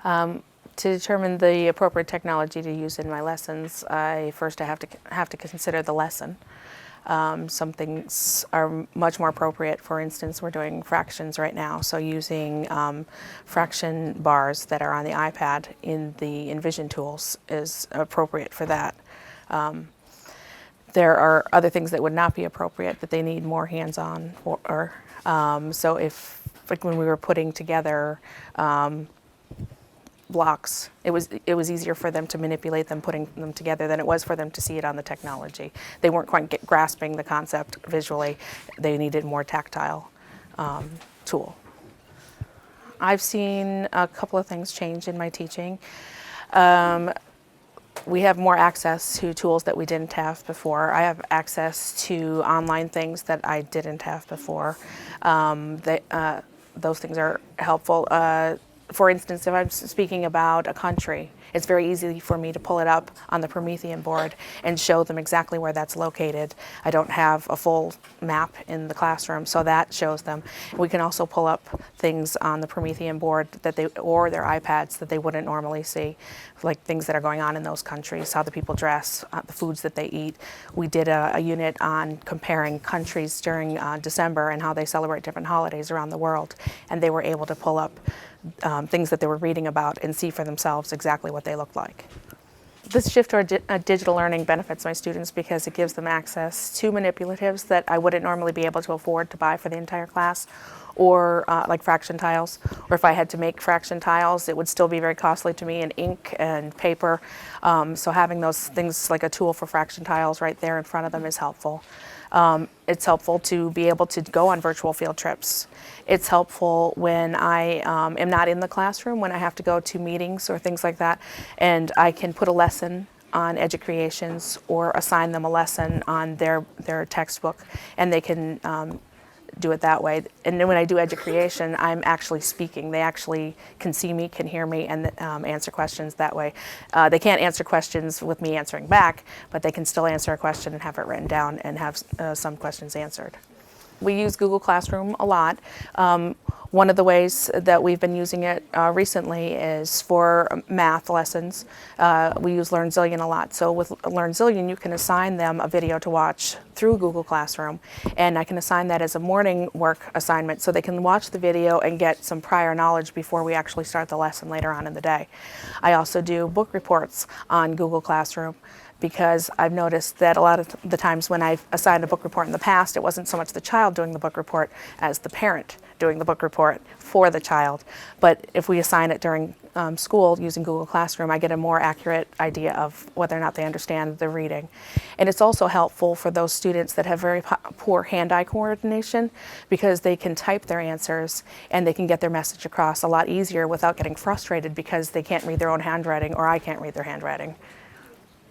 To determine the appropriate technology to use in my lessons, I have to consider the lesson. Some things are much more appropriate. For instance, we're doing fractions right now, so using fraction bars that are on the iPad in the Envision tools is appropriate for that. There are other things that would not be appropriate, that they need more hands-on. So if, like when we were putting together blocks, it was easier for them to manipulate them putting them together than it was for them to see it on the technology. They weren't quite grasping the concept visually. They needed more tactile tool. I've seen a couple of things change in my teaching. We have more access to tools that we didn't have before. I have access to online things that I didn't have before. Those things are helpful. For instance, if I'm speaking about a country, it's very easy for me to pull it up on the Promethean board and show them exactly where that's located. I don't have a full map in the classroom, so that shows them. We can also pull up things on the Promethean board or their iPads that they wouldn't normally see, like things that are going on in those countries, how the people dress, the foods that they eat. We did a unit on comparing countries during December and how they celebrate different holidays around the world, and they were able to pull up things that they were reading about and see for themselves exactly what they looked like. This shift toward digital learning benefits my students because it gives them access to manipulatives that I wouldn't normally be able to afford to buy for the entire class, or like fraction tiles. Or if I had to make fraction tiles, it would still be very costly to me in ink and paper. So having those things like a tool for fraction tiles right there in front of them is helpful. It's helpful to be able to go on virtual field trips. It's helpful when I am not in the classroom, when I have to go to meetings or things like that, and I can put a lesson on EduCreations or assign them a lesson on their textbook, and they can do it that way. And then when I do EduCreation, I'm actually speaking. They actually can see me, can hear me, and answer questions that way. They can't answer questions with me answering back, but they can still answer a question and have it written down and have some questions answered. We use Google Classroom a lot. One of the ways that we've been using it recently is for math lessons. We use LearnZillion a lot. So with LearnZillion, you can assign them a video to watch through Google Classroom, and I can assign that as a morning work assignment so they can watch the video and get some prior knowledge before we actually start the lesson later on in the day. I also do book reports on Google Classroom, because I've noticed that a lot of the times when I've assigned a book report in the past, it wasn't so much the child doing the book report as the parent doing the book report for the child. But if we assign it during school using Google Classroom, I get a more accurate idea of whether or not they understand the reading. And it's also helpful for those students that have very poor hand-eye coordination, because they can type their answers and they can get their message across a lot easier without getting frustrated because they can't read their own handwriting or I can't read their handwriting.